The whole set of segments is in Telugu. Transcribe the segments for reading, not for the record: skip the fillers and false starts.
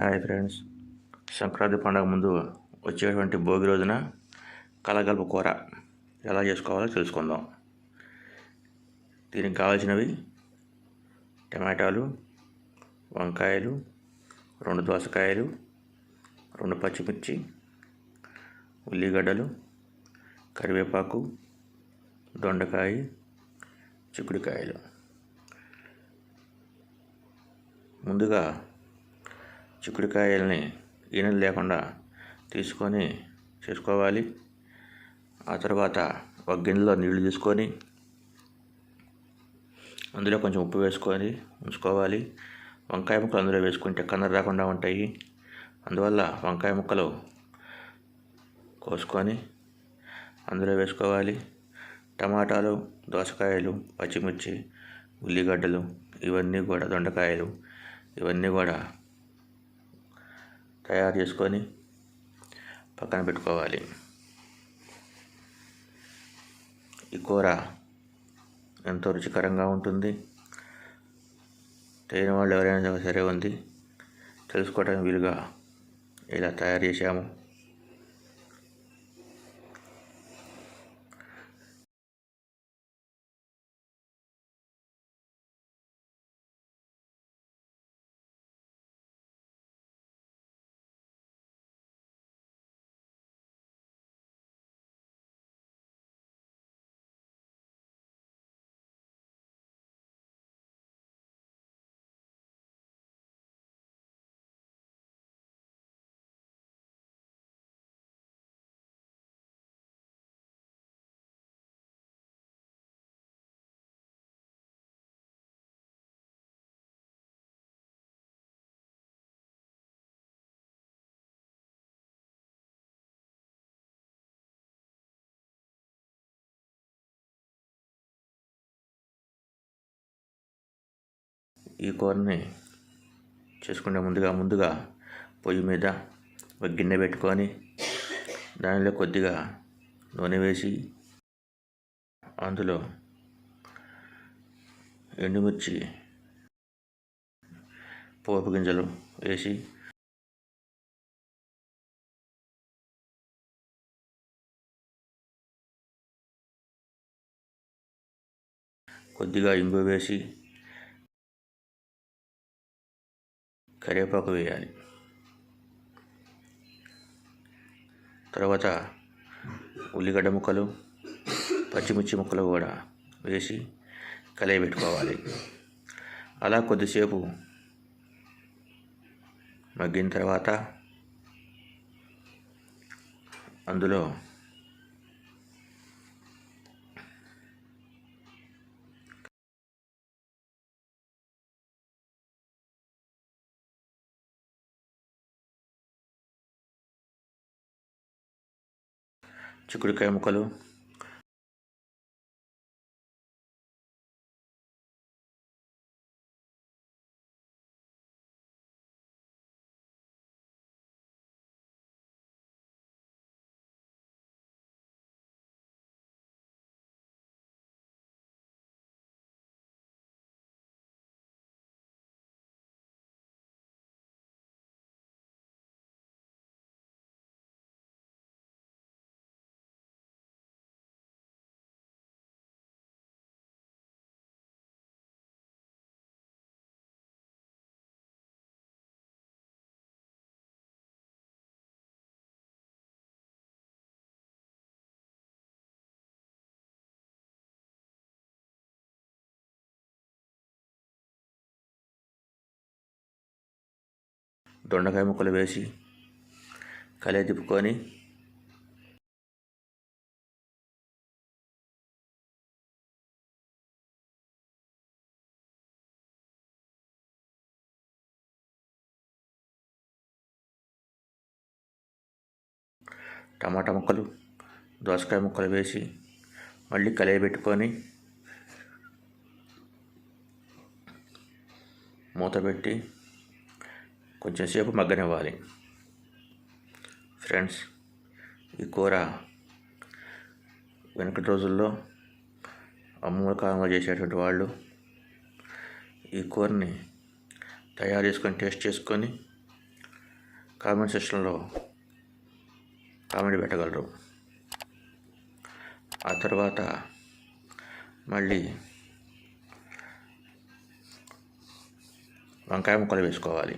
హాయ్ ఫ్రెండ్స్, సంక్రాంతి పండుగ ముందు వచ్చేటువంటి భోగి రోజున కలగలుపు కూర ఎలా చేసుకోవాలో తెలుసుకుందాం. దీనికి కావాల్సినవి టమాటాలు, వంకాయలు, 2 దోసకాయలు, 2 పచ్చిమిర్చి, ఉల్లిగడ్డలు, కరివేపాకు, దొండకాయ, చిక్కుడుకాయలు. ముందుగా చిక్కుడుకాయలని ఈనెలు లేకుండా తీసుకొని చేసుకోవాలి. ఆ తర్వాత ఒక గిన్నెలో నీళ్లు తీసుకొని అందులో కొంచెం ఉప్పు వేసుకొని ఉంచుకోవాలి. వంకాయ ముక్కలు అందులో వేసుకుంటే కన్నర రాకుండా ఉంటాయి. అందువల్ల వంకాయ ముక్కలు కోసుకొని అందులో వేసుకోవాలి. టమాటాలు, దోసకాయలు, పచ్చిమిర్చి, ఉల్లిగడ్డలు ఇవన్నీ కూడా, దొండకాయలు ఇవన్నీ కూడా తయారు చేసుకొని పక్కన పెట్టుకోవాలి. ఈ కూర ఎంతో రుచికరంగా ఉంటుంది. తెలియని వాళ్ళు ఎవరైనా సరే ఉంది తెలుసుకోవడానికి వీలుగా ఇలా తయారు చేశాము. ఈ కూరని చేసుకునే ముందుగా పొయ్యి మీద ఒక గిన్నె పెట్టుకొని దానిలో కొద్దిగా నూనె వేసి అందులో ఎండుమిర్చి, పోపు గింజలు వేసి కొద్దిగా ఇంగు వేసి కరివేపాకు వేయాలి. తర్వాత ఉల్లిగడ్డ ముక్కలు, పచ్చిమిర్చి ముక్కలు కూడా వేసి కలయబెట్టుకోవాలి. అలా కొద్దిసేపు మగ్గిన తర్వాత అందులో చిక్కుడుకాయ ముక్కలు, దొండకాయ ముక్కలు వేసి కలయి తిప్పుకొని టమాటా ముక్కలు, దోసకాయ ముక్కలు వేసి మళ్ళీ కలయి పెట్టుకొని మూత పెట్టి కొంచెం సేపు మగ్గనివ్వాలి. ఫ్రెండ్స్, ఈ కూర వెనకటి రోజుల్లో అమ్మమ్మ కాలంలో చేసేటువంటి వాళ్ళు ఈ కూరని తయారు చేసుకొని టేస్ట్ చేసుకొని కామెంట్ సెక్షన్లో కామెంట్ పెట్టగలరు. ఆ తర్వాత మళ్ళీ వంకాయ ముక్కలు వేసుకోవాలి.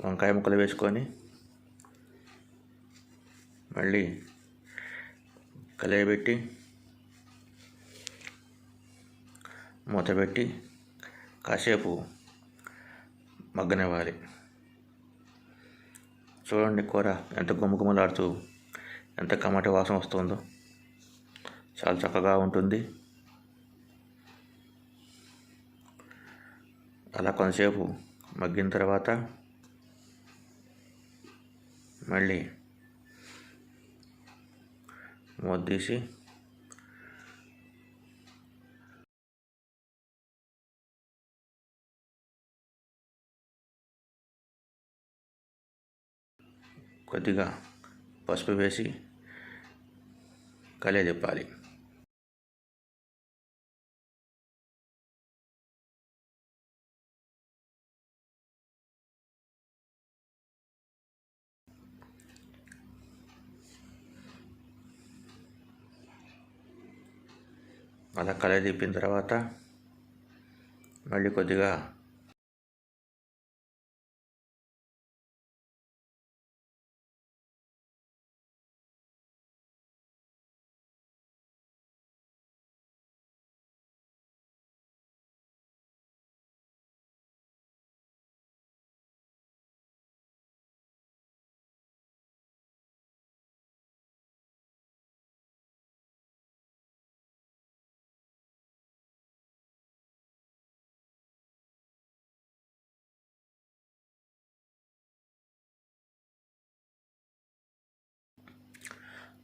వంకాయ ముక్కలు వేసుకొని మళ్ళీ కలయబెట్టి మూత పెట్టి కాసేపు మగ్గనివ్వాలి. చూడండి, కూర ఎంత గుమగుమలాడుతూ ఎంత కమ్మటి వాసన వస్తుందో. చాలా చక్కగా ఉంటుంది. అలా కొంతసేపు మగ్గిన తర్వాత మళ్ళీ మూత తీసి కొద్దిగా పసుపు వేసి కలియదిప్పాలి. అలా కలియదిప్పిన తర్వాత మళ్ళీ కొద్దిగా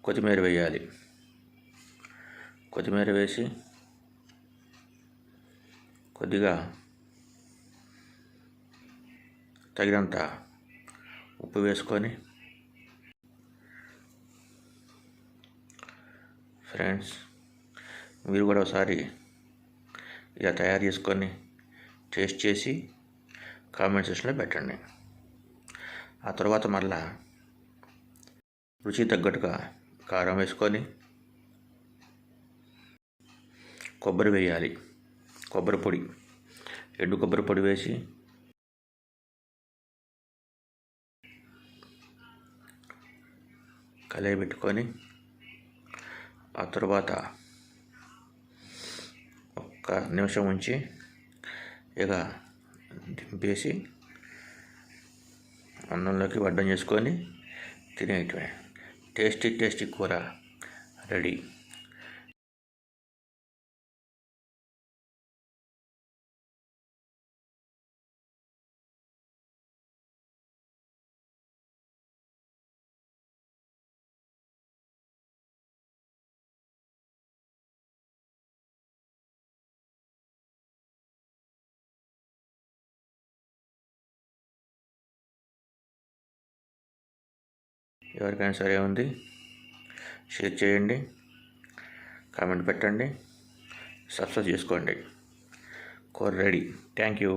కొత్తిమీర వేయాలి. కొత్తిమీర వేసి కొద్దిగా తగినంత ఉప్పు వేసుకొని, ఫ్రెండ్స్ మీరు కూడా ఒకసారి ఇలా తయారు చేసుకొని టేస్ట్ చేసి కామెంట్ సెక్షన్లో పెట్టండి. ఆ తర్వాత మళ్ళా రుచి తగ్గట్టుగా కారం వేసుకొని కొబ్బరి వేయాలి. కొబ్బరి పొడి, ఎండు కొబ్బరి పొడి వేసి కలయి పెట్టుకొని ఆ తర్వాత ఒక్క నిమిషం ఉంచి ఇక దింపేసి అన్నంలోకి వడ్డం చేసుకొని తినేయటమే. టేస్టీ కూర రెడీ. ఎవరికైనా సరే ఉంది, షేర్ చేయండి, కామెంట్ పెట్టండి, సబ్స్క్రైబ్ చేసుకోండి. కూర రెడీ. Thank you.